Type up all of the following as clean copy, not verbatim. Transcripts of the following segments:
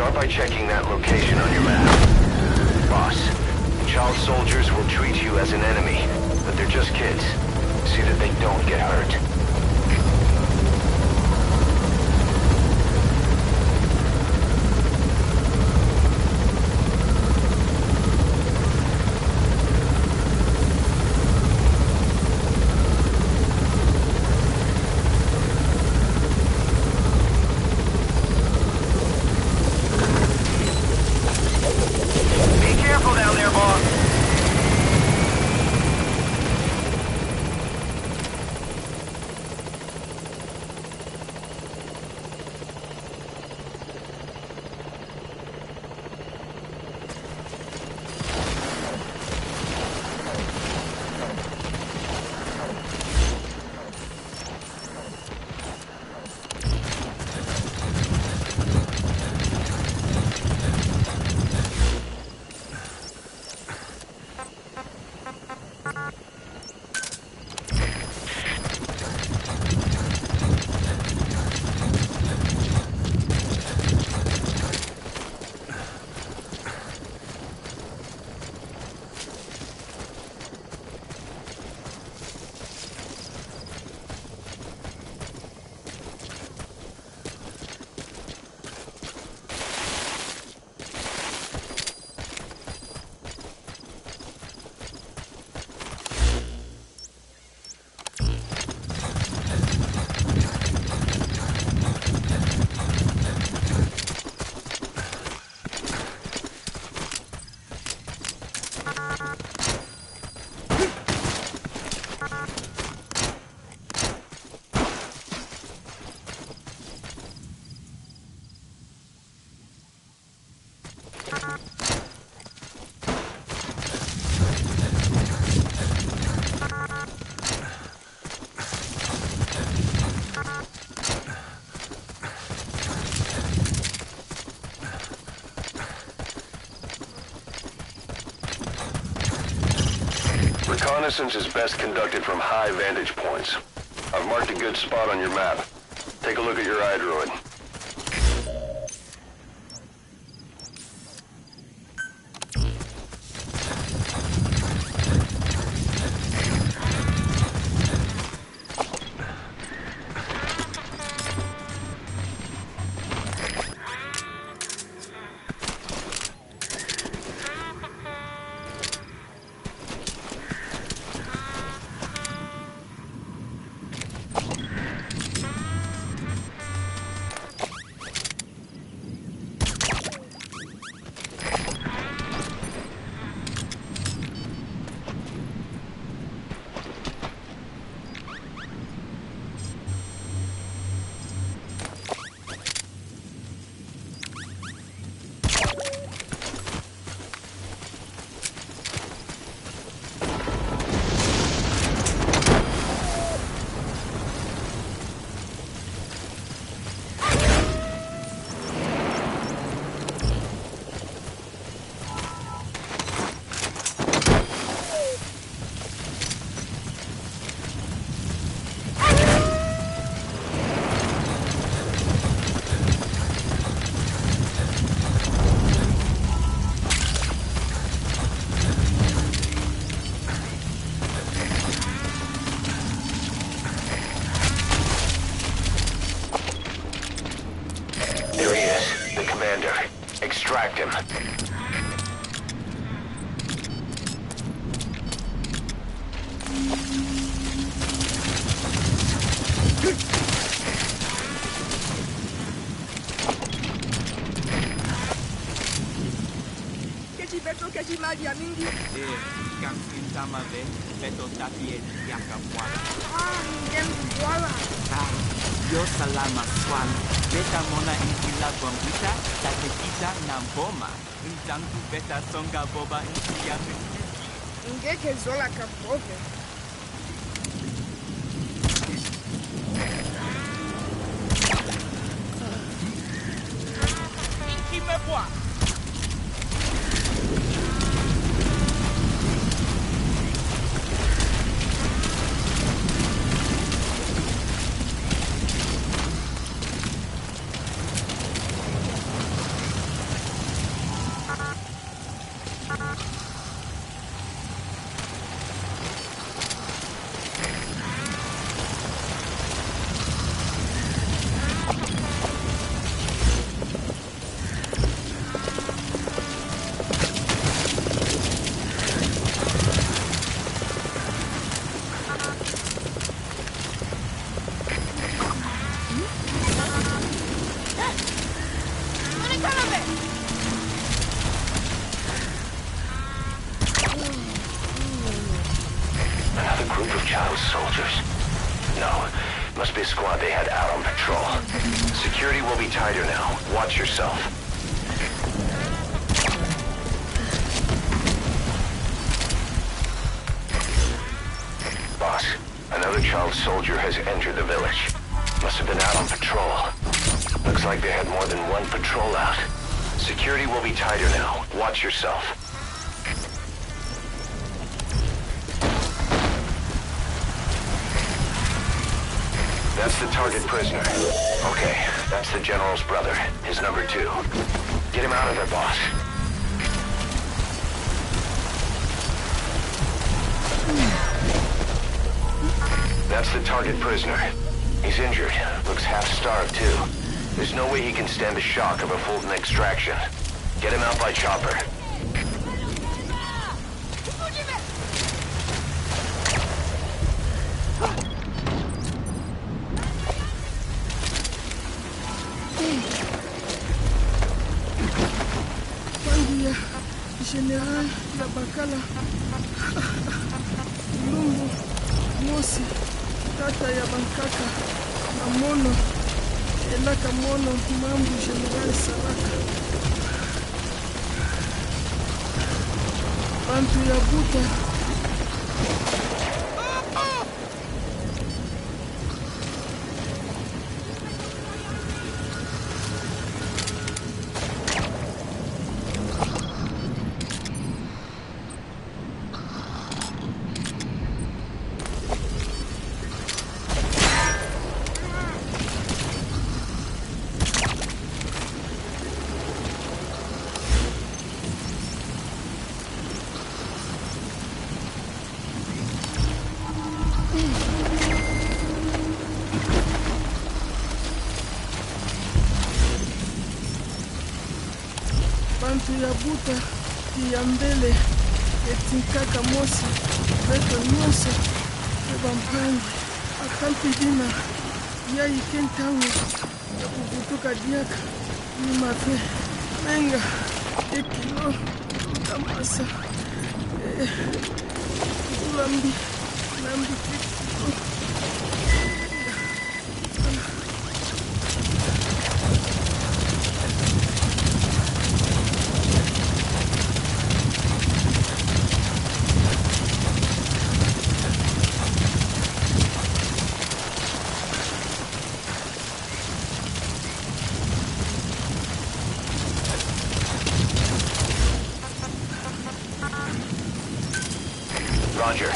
Start by checking that location on your map. Boss, child soldiers will treat you as an enemy, but they're just kids. See that they don't get hurt. Reconnaissance is best conducted from high vantage points. I've marked a good spot on your map. Take a look at your iDroid. Extract him. Yo salama swan. Beta mona inkila bombita, takekita na mboma. Intangu beta songa boba inkia misuki. Ingeke zola kabobe. Inki meboa. must be a squad they had out on patrol. Security will be tighter now. Watch yourself. Boss, another child soldier has entered the village. Must have been out on patrol. Looks like they had more than one patrol out. Security will be tighter now. Watch yourself. That's the target prisoner. Okay, that's the general's brother, his number 2. Get him out of there, boss. That's the target prisoner. He's injured. Looks half-starved, too. There's no way he can stand the shock of a Fulton extraction. Get him out by chopper. General la Bakala Lumbu Mosi Tata ya Bankaka na Mono Elaka Mono Mambu General Saraka Bantu ya Buta Bantu ya Buta ya mbele etinkaka Mosi beto nyonso ebampangi akampi dina ya ikentango ya kubutuka diaka ni mape menga ekilo utamasa ulambi nambi kiko Roger.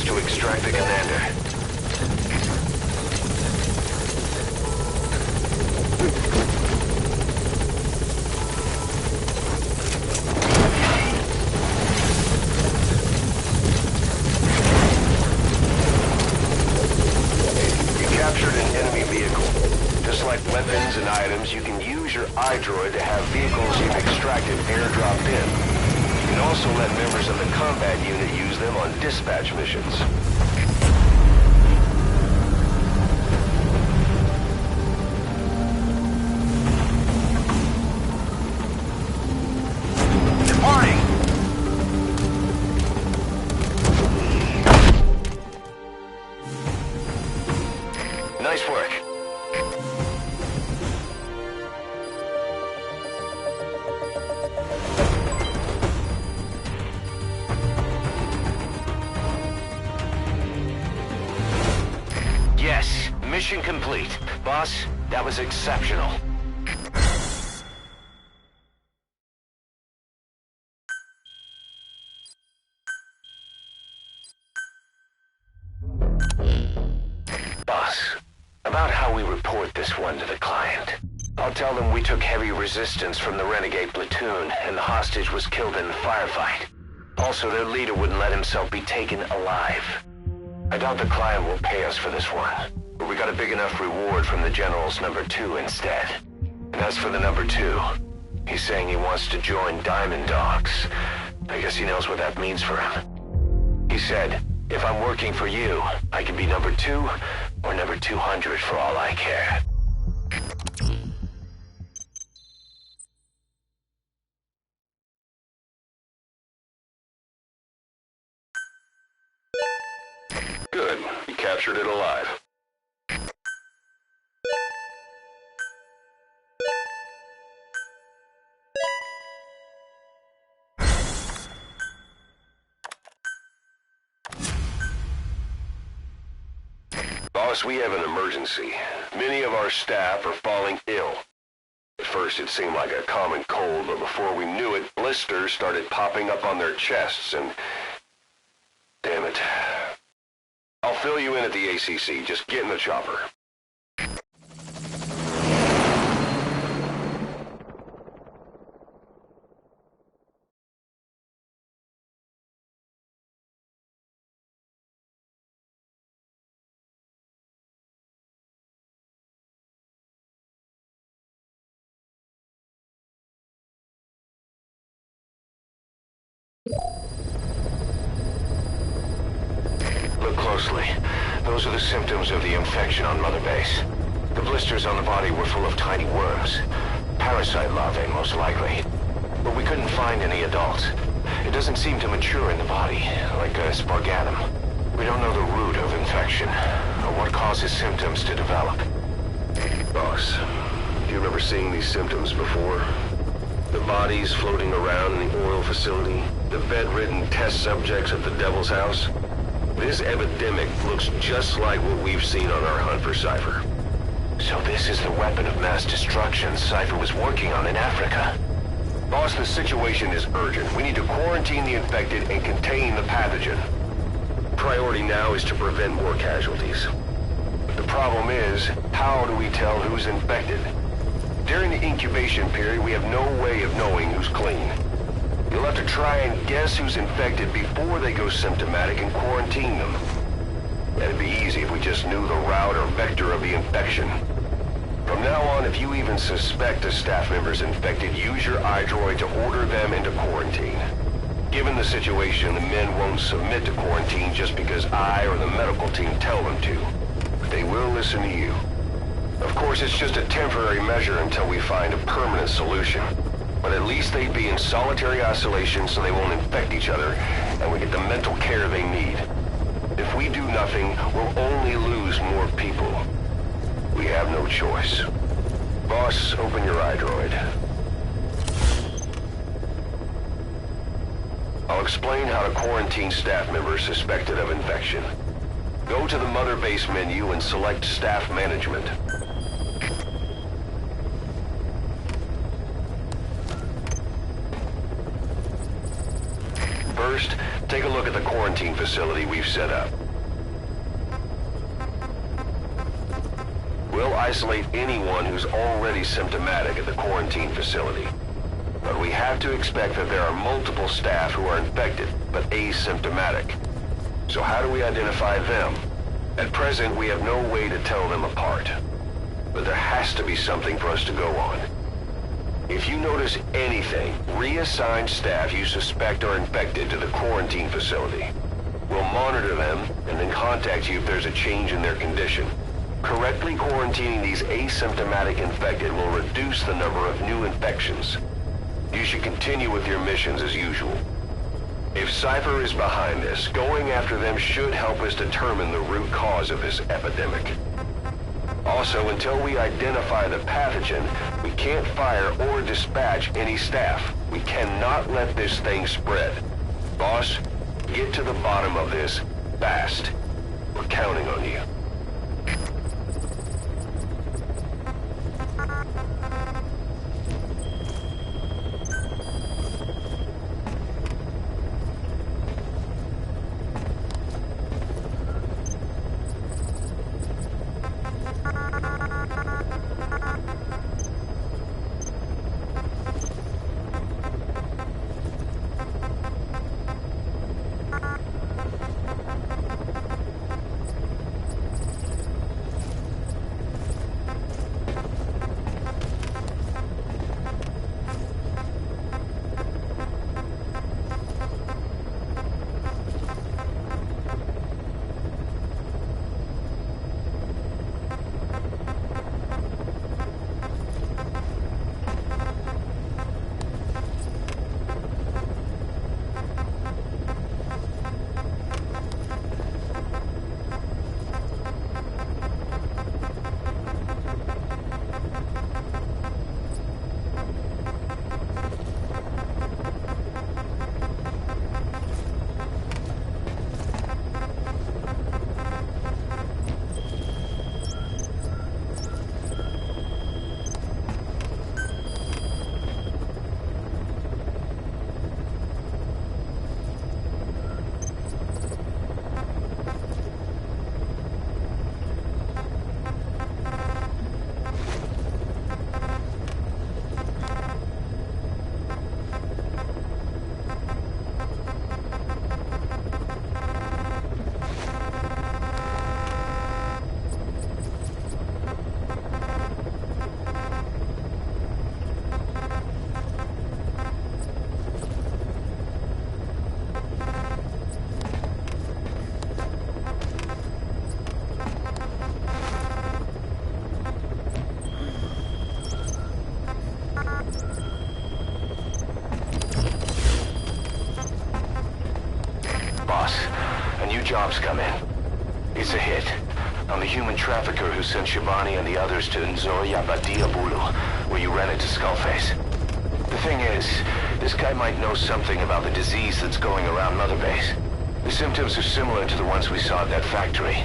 to extract the commander. You captured an enemy vehicle. Just like weapons and items, you can use your iDroid to have vehicles you've extracted airdropped in. You can also let members of the combat unit use them on dispatch missions. Departing! Nice work. Yes, mission complete. Boss, that was exceptional. Boss, about how we report this one to the client. I'll tell them we took heavy resistance from the renegade platoon and the hostage was killed in the firefight. Also, their leader wouldn't let himself be taken alive. I doubt the client will pay us for this one, but we got a big enough reward from the General's #2 instead. And as for the #2, he's saying he wants to join Diamond Dogs. I guess he knows what that means for him. He said, if I'm working for you, I can be #2 or #200 for all I care. Good. You captured it alive. Boss, we have an emergency. Many of our staff are falling ill. At first it seemed like a common cold, but before we knew it, blisters started popping up on their chests and... Damn it. I'll fill you in at the ACC. Just get in the chopper. Look closely. Those are the symptoms of the infection on Mother Base. The blisters on the body were full of tiny worms. Parasite larvae, most likely. But we couldn't find any adults. It doesn't seem to mature in the body, like a spargatum. We don't know the root of infection, or what causes symptoms to develop. Boss, do you remember seeing these symptoms before? The bodies floating around in the oil facility, the bedridden test subjects at the Devil's House. This epidemic looks just like what we've seen on our hunt for Cypher. So this is the weapon of mass destruction Cypher was working on in Africa. Boss, the situation is urgent. We need to quarantine the infected and contain the pathogen. Priority now is to prevent more casualties. But the problem is, how do we tell who's infected? During the incubation period, we have no way of knowing who's clean. You'll have to try and guess who's infected before they go symptomatic and quarantine them. That'd be easy if we just knew the route or vector of the infection. From now on, if you even suspect a staff member's infected, use your iDroid to order them into quarantine. Given the situation, the men won't submit to quarantine just because I or the medical team tell them to. But they will listen to you. Of course, it's just a temporary measure until we find a permanent solution. But at least they'd be in solitary isolation so they won't infect each other, and we get the mental care they need. If we do nothing, we'll only lose more people. We have no choice. Boss, open your iDroid. I'll explain how to quarantine staff members suspected of infection. Go to the Mother Base menu and select Staff Management. First, take a look at the quarantine facility we've set up. We'll isolate anyone who's already symptomatic at the quarantine facility. But we have to expect that there are multiple staff who are infected, but asymptomatic. So how do we identify them? At present, we have no way to tell them apart. But there has to be something for us to go on. If you notice anything, reassign staff you suspect are infected to the quarantine facility. We'll monitor them and then contact you if there's a change in their condition. Correctly quarantining these asymptomatic infected will reduce the number of new infections. You should continue with your missions as usual. If Sye1337 is behind this, going after them should help us determine the root cause of this epidemic. Also, until we identify the pathogen, we can't fire or dispatch any staff. We cannot let this thing spread. Boss, get to the bottom of this fast. We're counting on you. Jobs come in. It's a hit. I'm the human trafficker who sent Shivani and the others to Nzoya Badia Bulu, where you rented to Skullface. The thing is, this guy might know something about the disease that's going around Mother Base. The symptoms are similar to the ones we saw at that factory.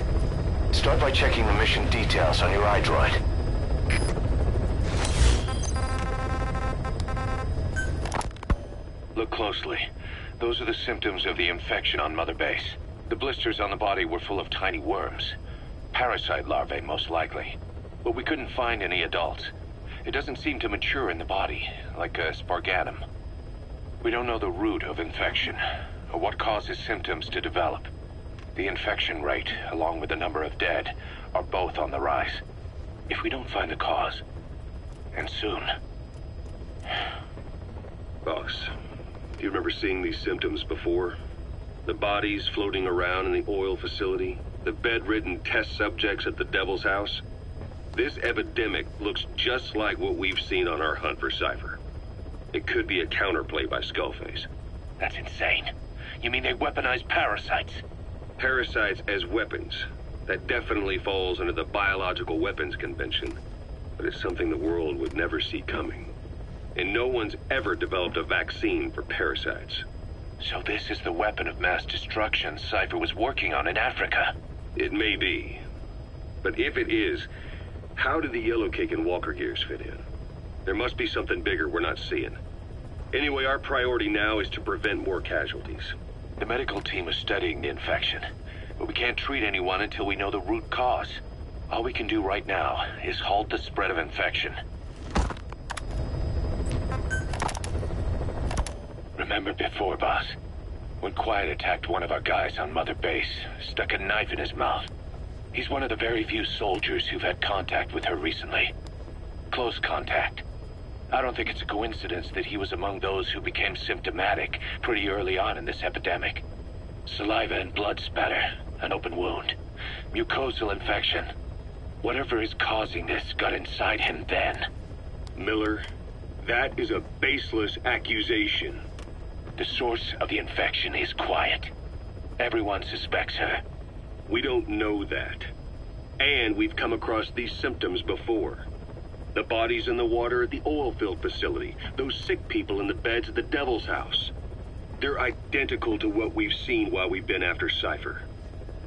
Start by checking the mission details on your iDroid. Look closely. Those are the symptoms of the infection on Mother Base. The blisters on the body were full of tiny worms. Parasite larvae, most likely. But we couldn't find any adults. It doesn't seem to mature in the body, like a spargatum. We don't know the root of infection, or what causes symptoms to develop. The infection rate, along with the number of dead, are both on the rise. If we don't find the cause, and soon... Boss, do you remember seeing these symptoms before? The bodies floating around in the oil facility, the bedridden test subjects at the Devil's House. This epidemic looks just like what we've seen on our hunt for Sye1337. It could be a counterplay by Skullface. That's insane. You mean they weaponize parasites? Parasites as weapons. That definitely falls under the Biological Weapons Convention. But it's something the world would never see coming. And no one's ever developed a vaccine for parasites. So this is the weapon of mass destruction Sye1337 was working on in Africa? It may be. But if it is, how do the yellow cake and walker gears fit in? There must be something bigger we're not seeing. Anyway, our priority now is to prevent more casualties. The medical team is studying the infection, but we can't treat anyone until we know the root cause. All we can do right now is halt the spread of infection. Remember before, boss? When Quiet attacked one of our guys on Mother Base, stuck a knife in his mouth. He's one of the very few soldiers who've had contact with her recently. Close contact. I don't think it's a coincidence that he was among those who became symptomatic pretty early on in this epidemic. Saliva and blood spatter, an open wound, mucosal infection. Whatever is causing this got inside him then. Miller, that is a baseless accusation. The source of the infection is Quiet. Everyone suspects her. We don't know that. And we've come across these symptoms before. The bodies in the water at the oil field facility, those sick people in the beds at the Devil's House. They're identical to what we've seen while we've been after Cypher.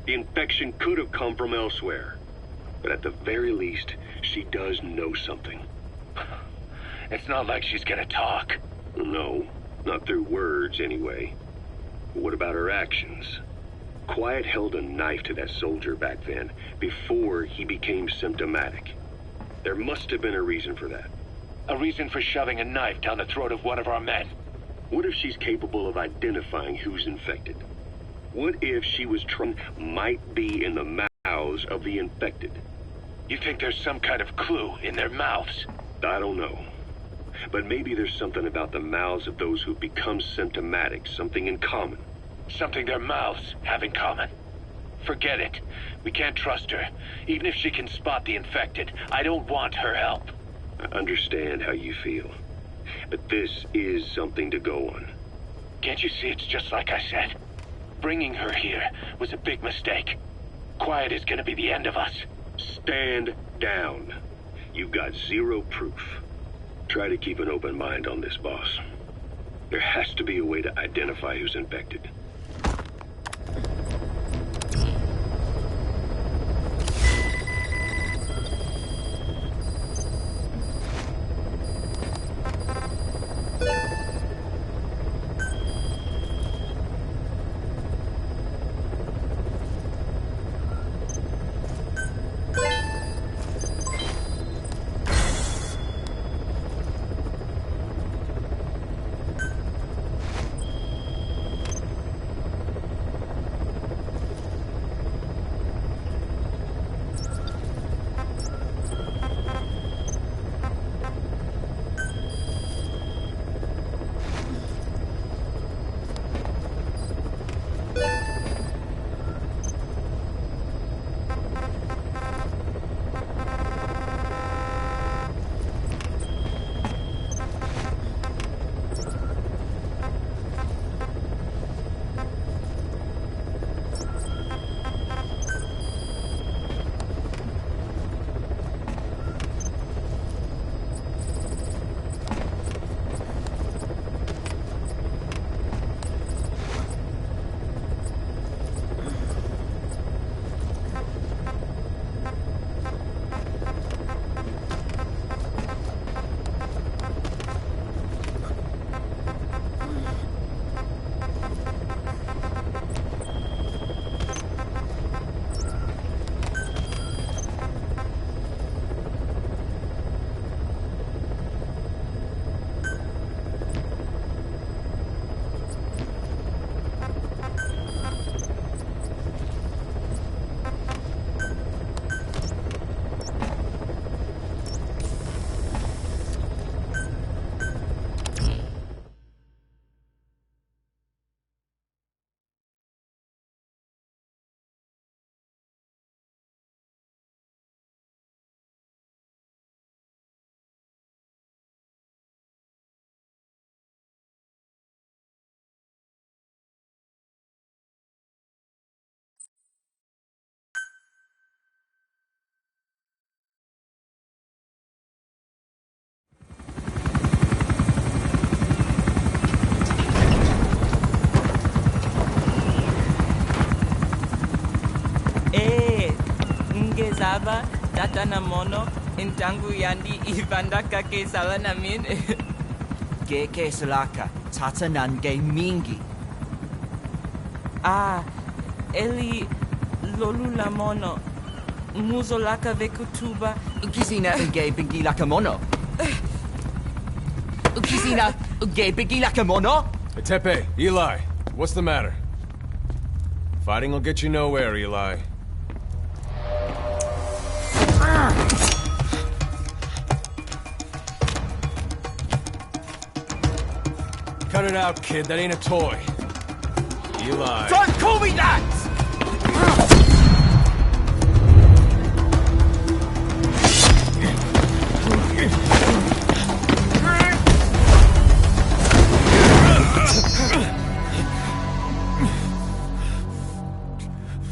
The infection could have come from elsewhere. But at the very least, she does know something. It's not like she's gonna talk. No, not through words anyway. What about her actions? Quiet held a knife to that soldier back then, before he became symptomatic. There must have been a reason for that. A reason for shoving a knife down the throat of one of our men. What if she's capable of identifying who's infected? What if she was might be in the mouths of the infected? You think there's some kind of clue in their mouths? I don't know. But maybe there's something about the mouths of those who become symptomatic, something in common. Something their mouths have in common. Forget it. We can't trust her. Even if she can spot the infected, I don't want her help. I understand how you feel. But this is something to go on. Can't you see it's just like I said? Bringing her here was a big mistake. Quiet is gonna be the end of us. Stand down. You've got zero proof. Try to keep an open mind on this, boss. There has to be a way to identify who's infected. Saba, Tata na mono, intangu yandi ibandaka ke sawa namin. Ke salaka, Tata nange mingi. Eli lolula mono. Muzo laka vekutuba. Ukisina uge bigi lakamono. Ukisina uge bigi lakamono. Hey, Tepe, Eli, what's the matter? Fighting will get you nowhere, Eli. Cut it out, kid. That ain't a toy. Eli. Don't call me that!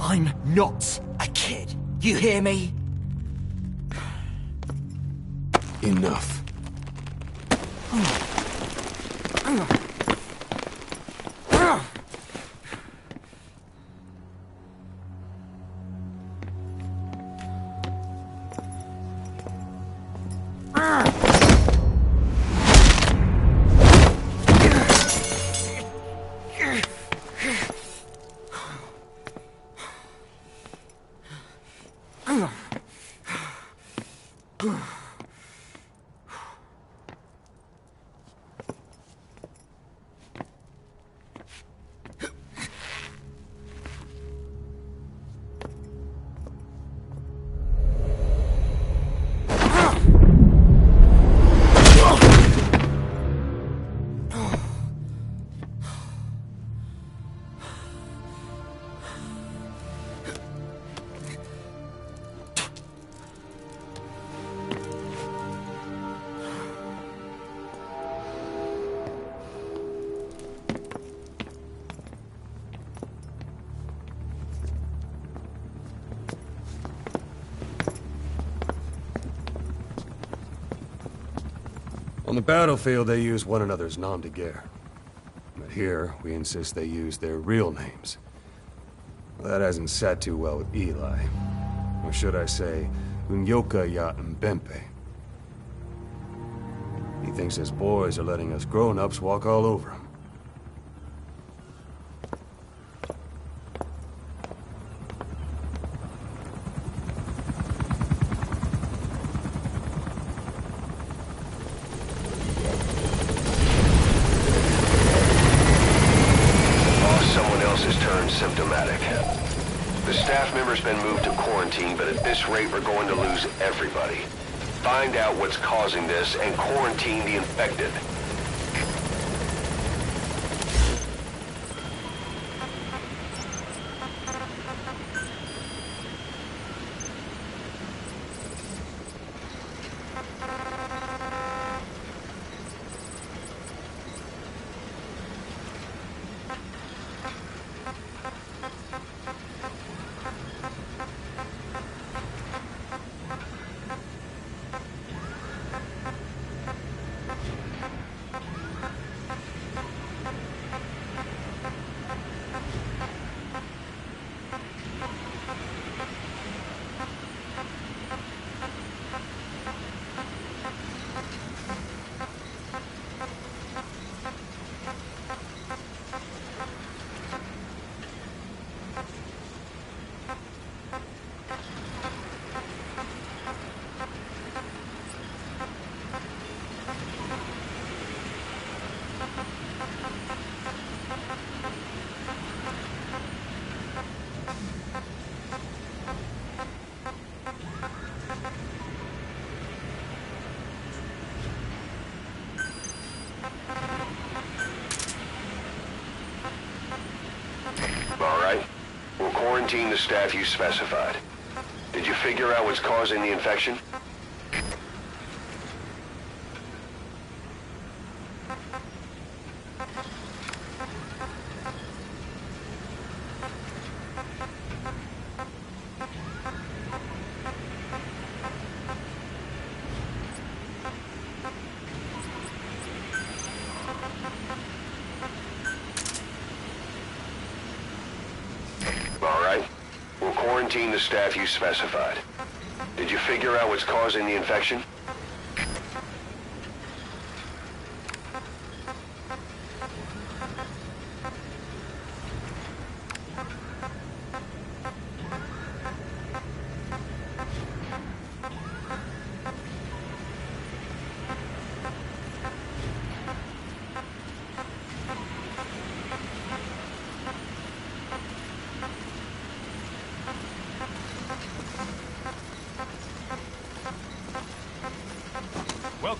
I'm not a kid. You hear me? Enough. On the battlefield, they use one another's nom de guerre. But here, we insist they use their real names. Well, that hasn't sat too well with Eli. Or should I say, Unyoka ya Mbempe. He thinks his boys are letting us grown-ups walk all over him. Symptomatic. The staff member's been moved to quarantine, but at this rate we're going to lose everybody. Find out what's causing this and quarantine the infected. Quarantine the staff you specified. Did you figure out what's causing the infection? Quarantine the staff you specified. Did you figure out what's causing the infection?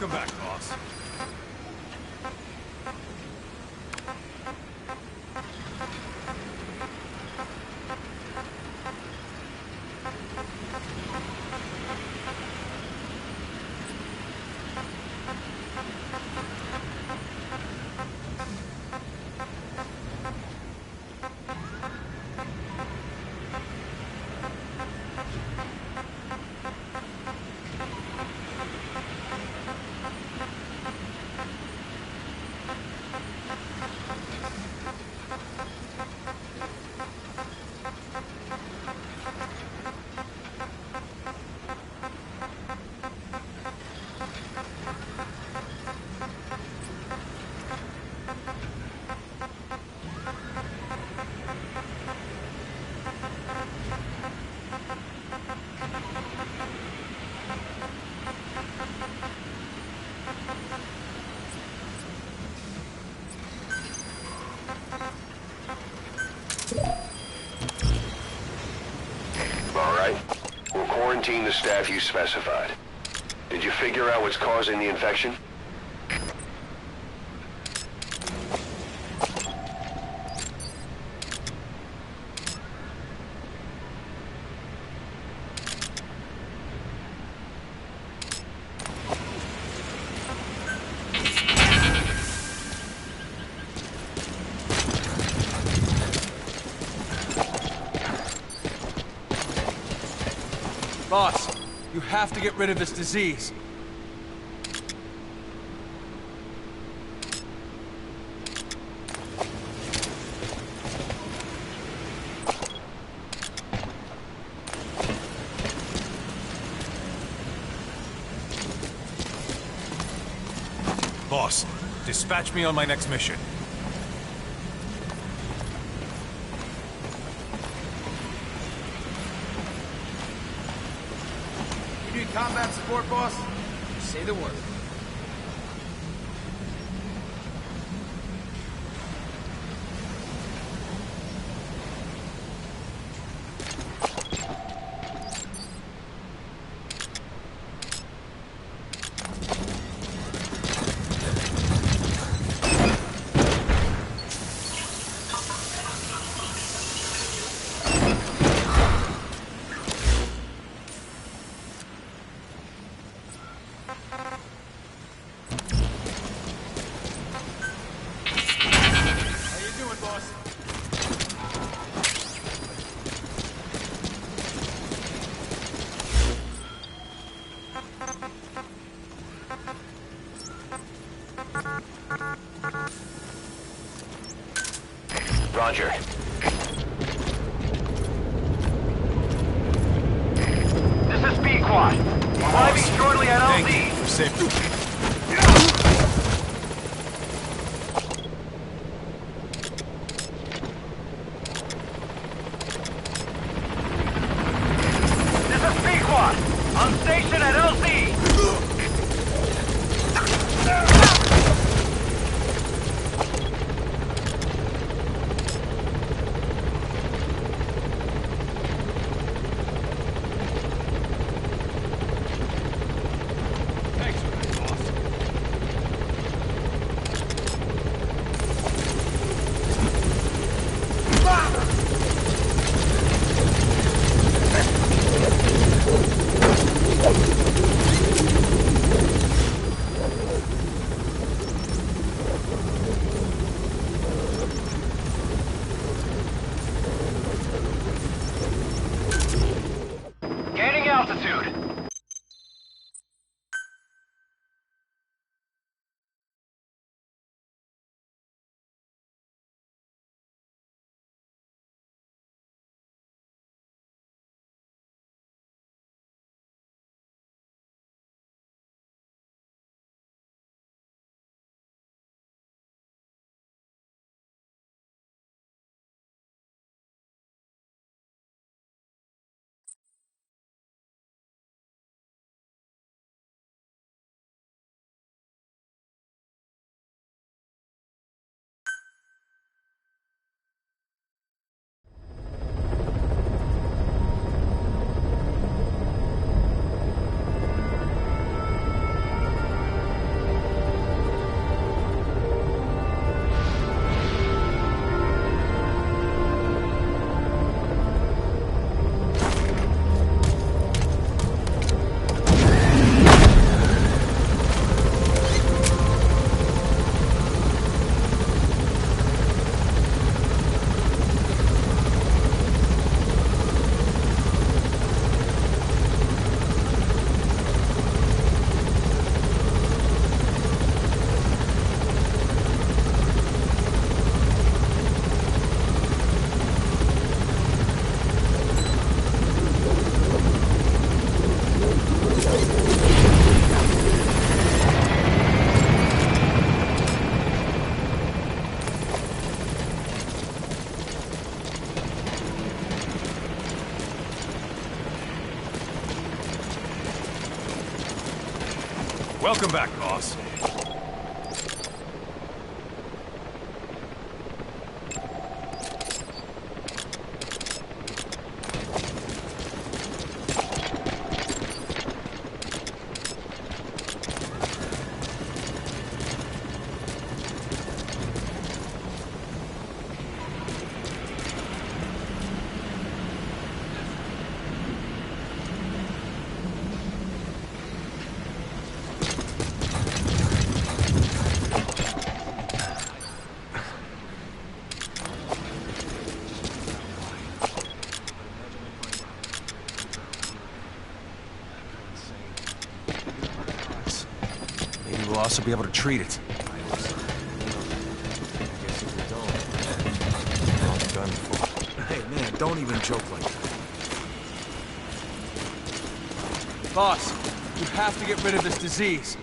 Welcome back, boss. Quarantine the staff you specified. Did you figure out what's causing the infection? Boss, you have to get rid of this disease. Boss, dispatch me on my next mission. Combat support, boss? Say the word. Roger. This is B-Quad. Arriving shortly at LZ. Thank you for safety. This is B-Quad. On station at LZ. Welcome back, boss. We'll also be able to treat it. Hey, man, don't even joke like that. Boss, you have to get rid of this disease.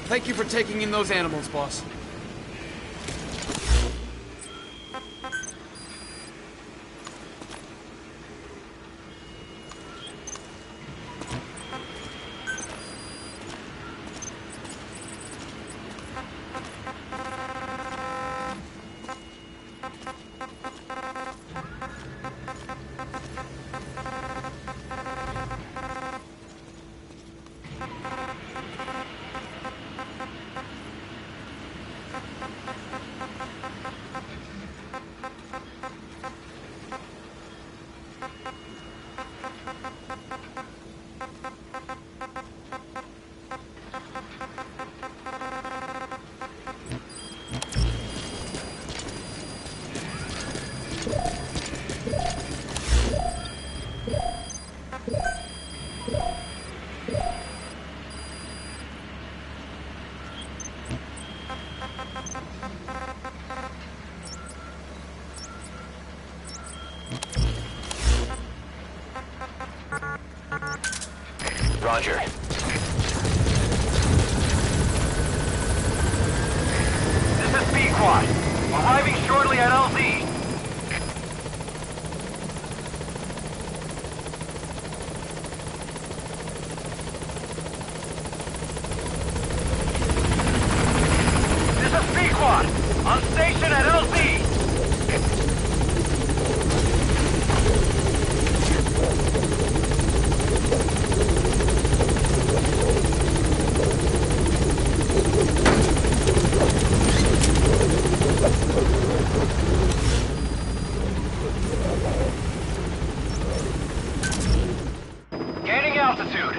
Thank you for taking in those animals, boss. Roger. This is Sye1337's. Arriving shortly at LZ. This is Sye1337's. On station at LZ. Gaining altitude.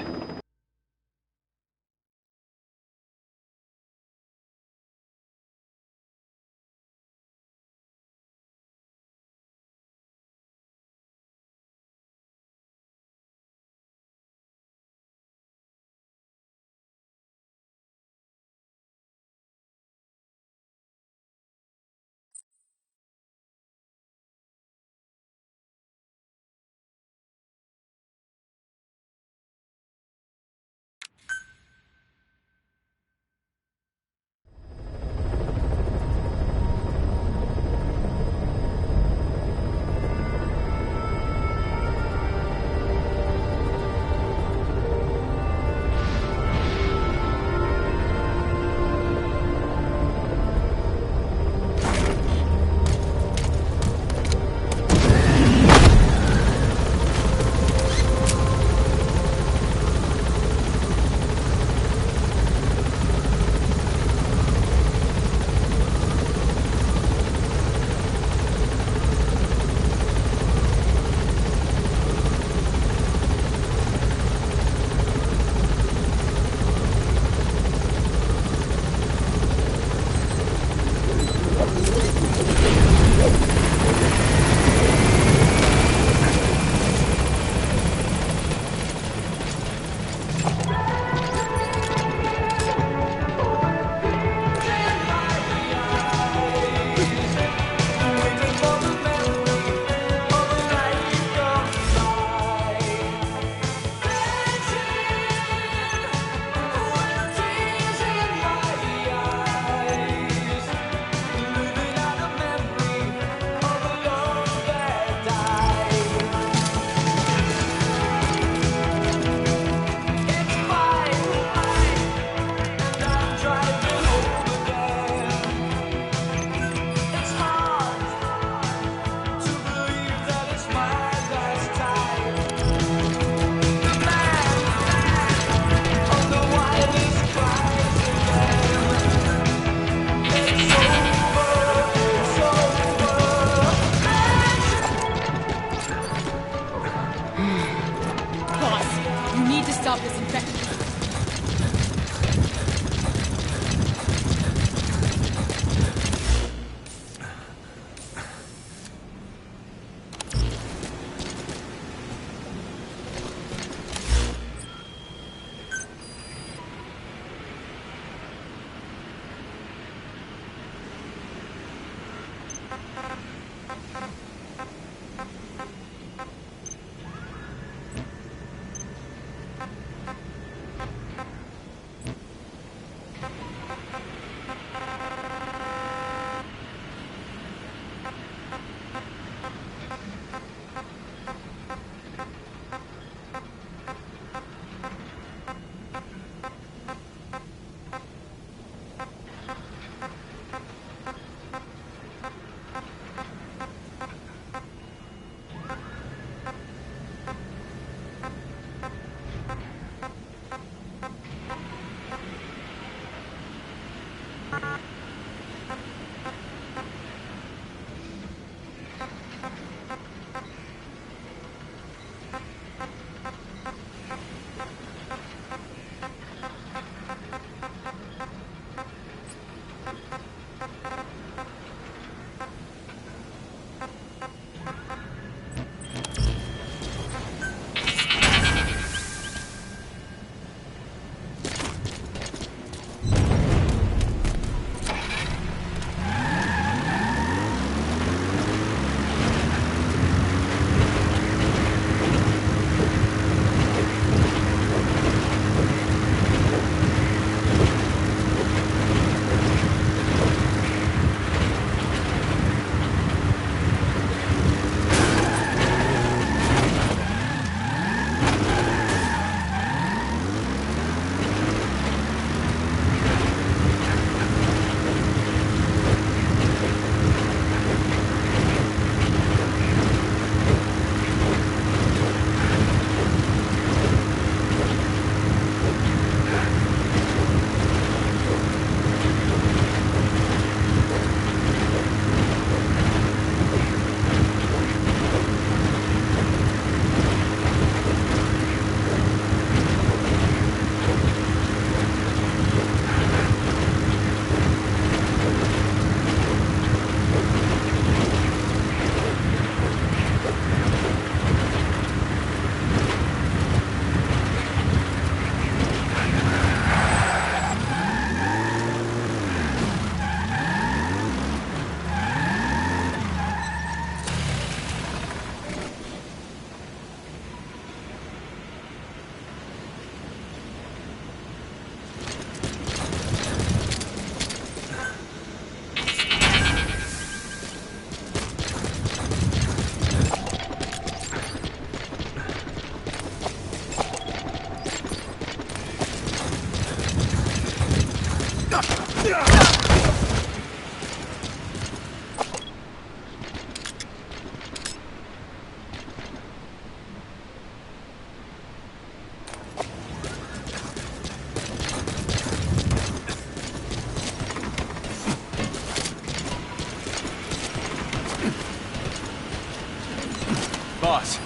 Boss,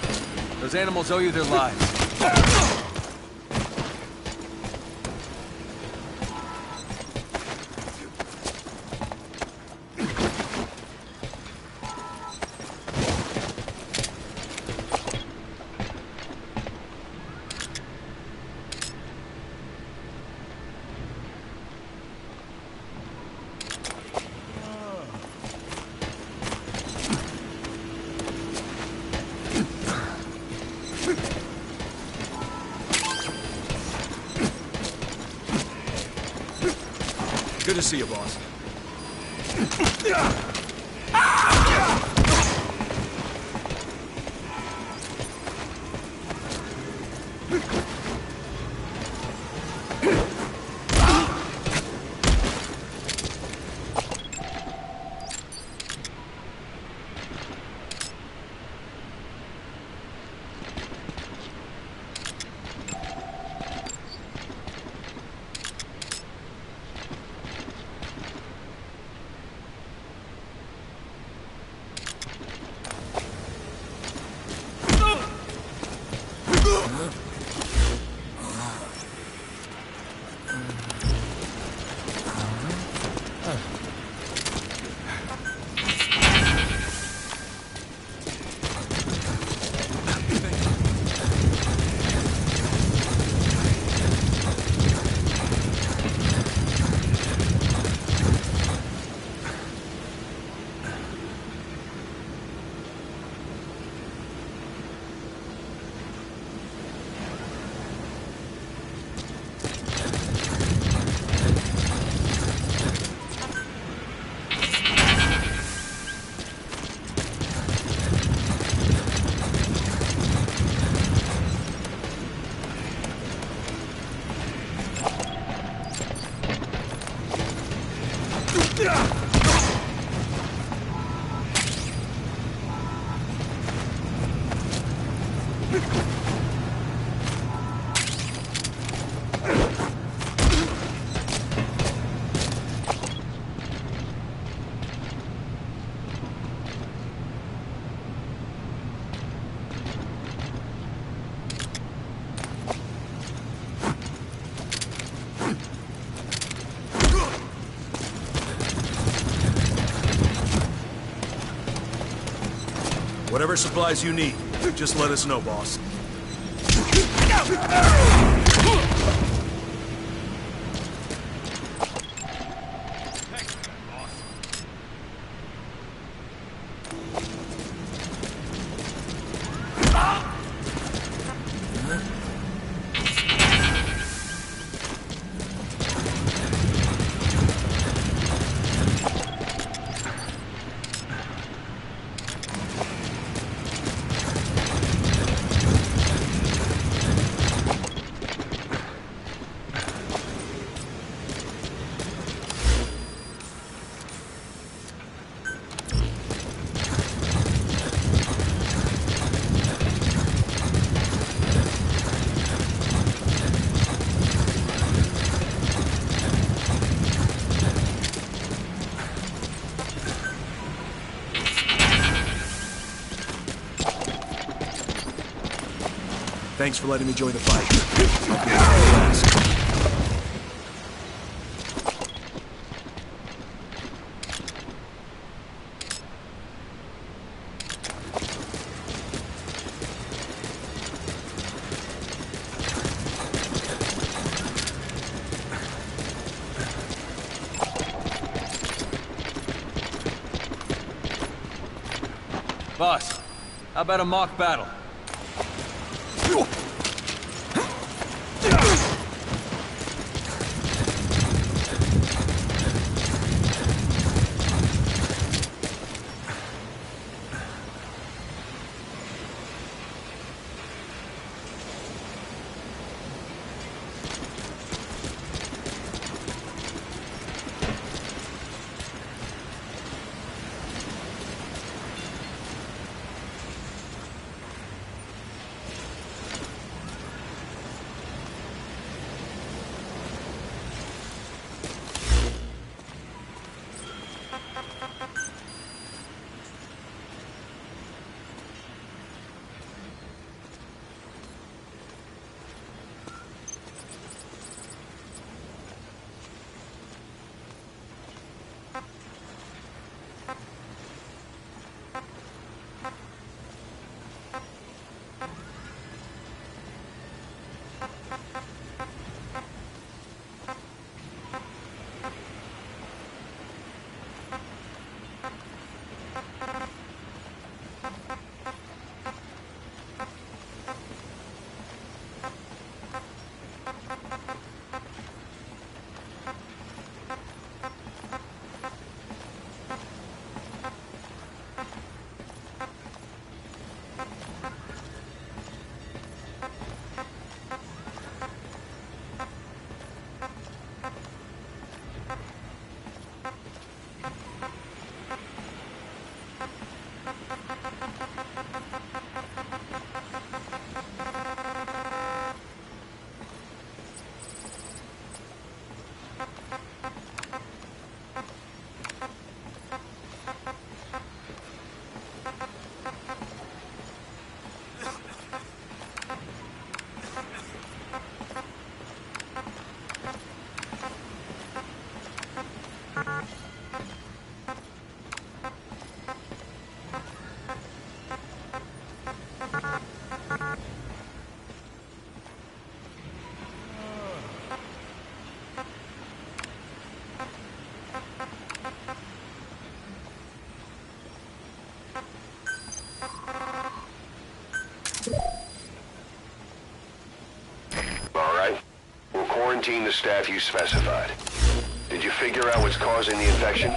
those animals owe you their lives. Good to see you, boss. Whatever supplies you need, just let us know, boss. Thanks for letting me join the fight. I'll be last. Boss, how about a mock battle? All right. We'll quarantine the staff you specified. Did you figure out what's causing the infection?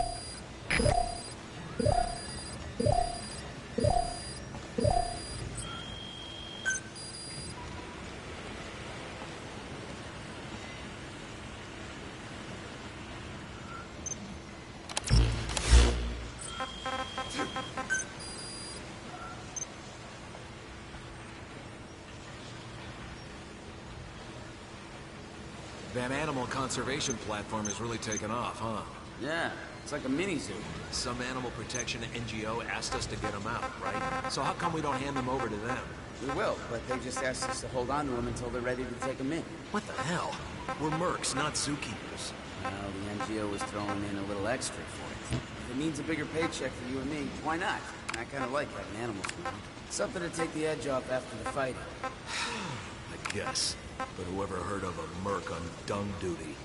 That animal conservation platform has really taken off, huh? Yeah, it's like a mini-zoo. Some animal protection NGO asked us to get them out, right? So how come we don't hand them over to them? We will, but they just asked us to hold on to them until they're ready to take them in. What the hell? We're mercs, not zookeepers. Well, the NGO was throwing in a little extra for it. If it means a bigger paycheck for you and me, why not? I kind of like having animals around. Something to take the edge off after the fighting. I guess. But whoever heard of a merc on dung duty?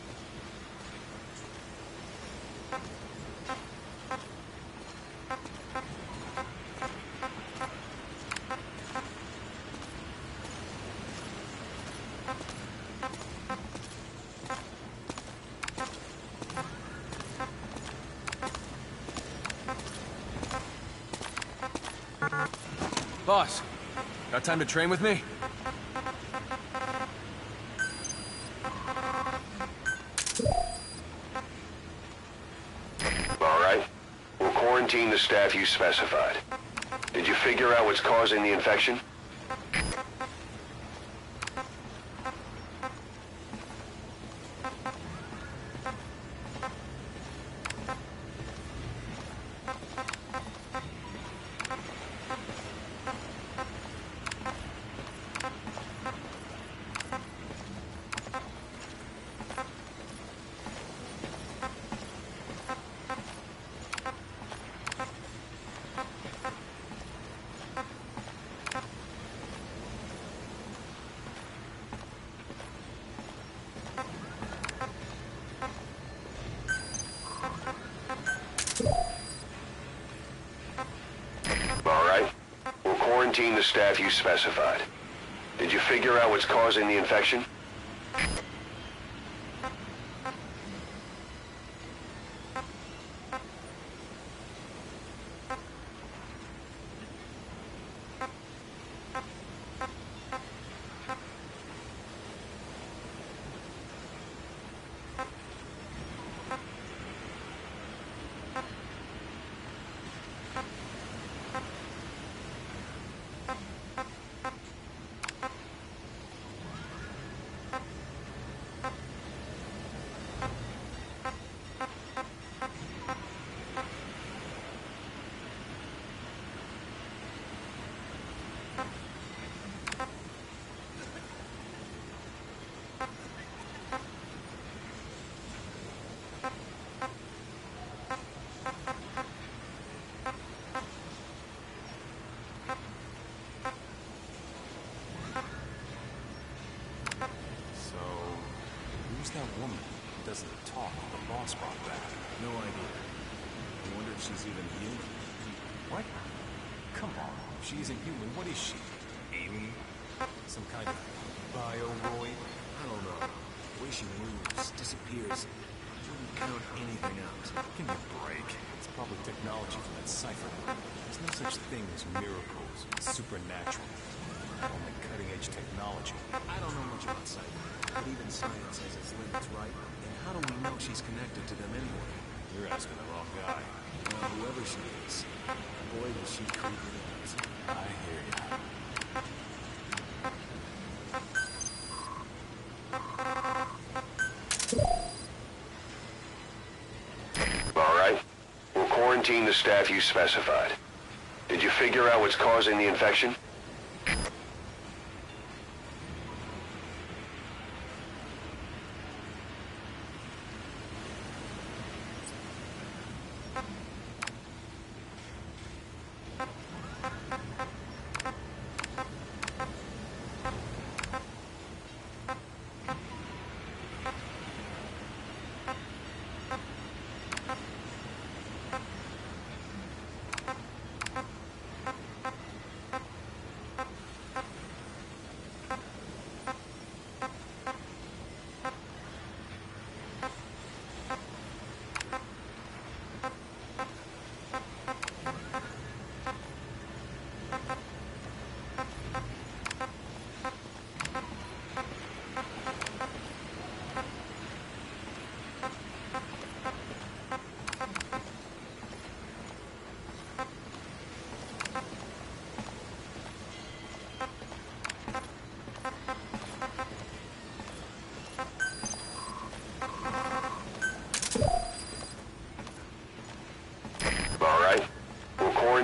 Boss, got time to train with me? All right. We'll quarantine the staff you specified. Did you figure out what's causing the infection? Quarantine the staff you specified. Did you figure out what's causing the infection? That woman who doesn't talk the boss brought back. No idea. I wonder if she's even human. What? Come on. If she isn't human, what is she? Alien? Some kind of bioroid? I don't know. The way she moves, disappears, she wouldn't count anything out. Give me a break. It's probably technology from that cipher. There's no such thing as miracles, supernatural. Only cutting-edge technology. I don't know much about cipher. But even science has its limits, right? And how do we know she's connected to them anyway? You're asking the wrong guy. Well, whoever she is, boy, does she creep me out. I hear ya. All right. We'll quarantine the staff you specified. Did you figure out what's causing the infection?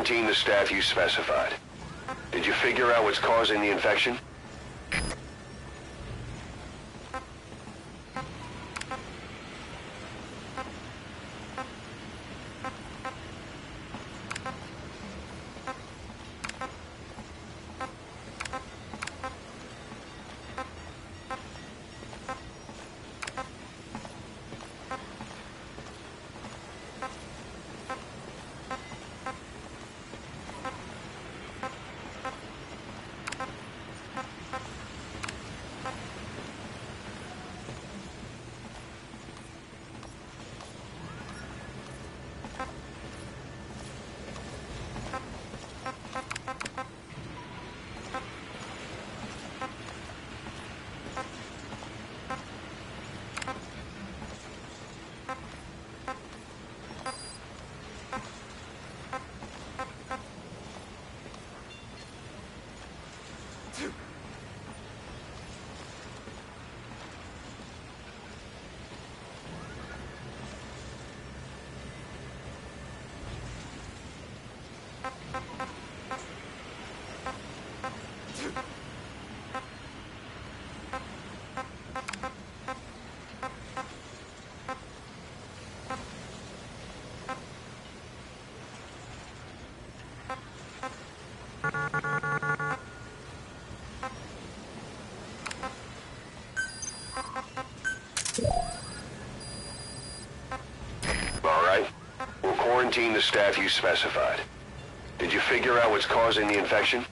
quarantine the staff you specified. Did you figure out what's causing the infection? Quarantine the staff you specified. Did you figure out what's causing the infection?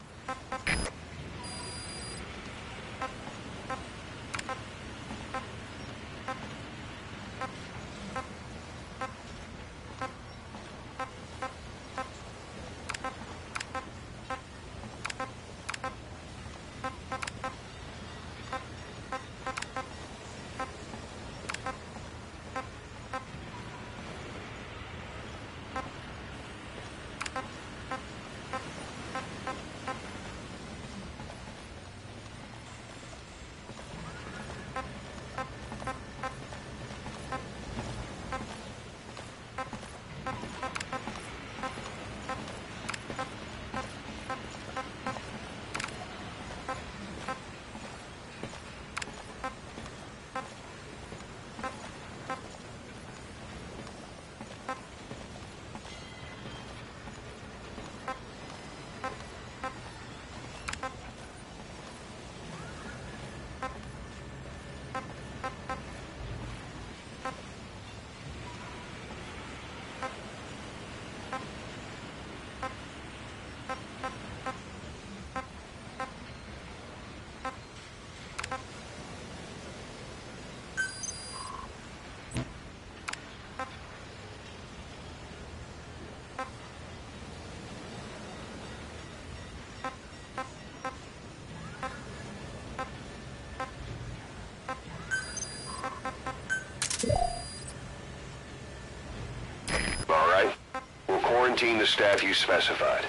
Quarantine the staff you specified.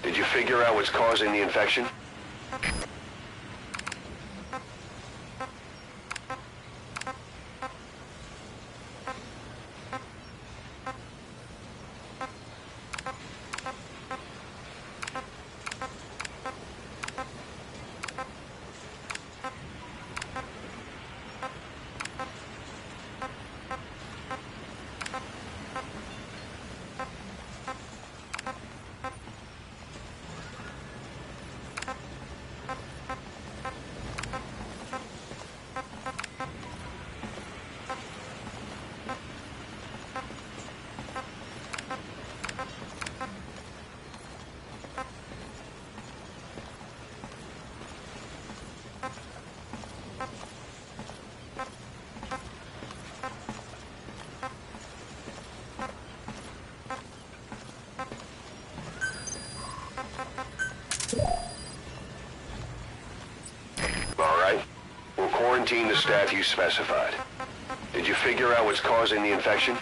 Did you figure out what's causing the infection? Quarantine the staff you specified. Did you figure out what's causing the infection?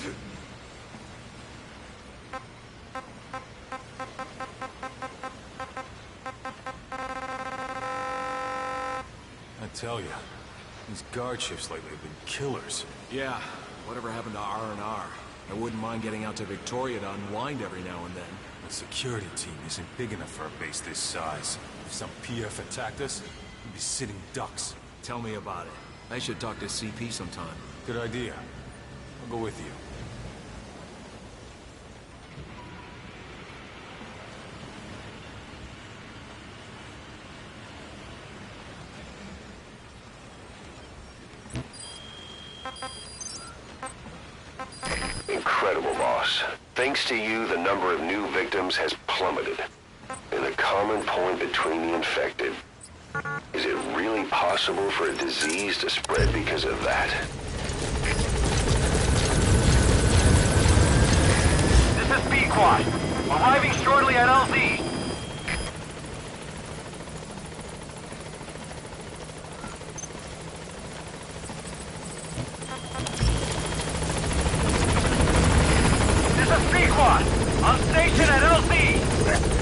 I tell you, these guard shifts lately have been killers. Yeah, whatever happened to R&R? I wouldn't mind getting out to Victoria to unwind every now and then. The security team isn't big enough for a base this size. If some PF attacked us, we'd be sitting ducks. Tell me about it. I should talk to CP sometime. Good idea. I'll go with you. Incredible, boss. Thanks to you, the number of new victims has plummeted. And the common point between the infected. Is it really possible for a disease to spread because of that? This is B-Quad. Arriving shortly at LZ. This is B-Quad. On station at LZ.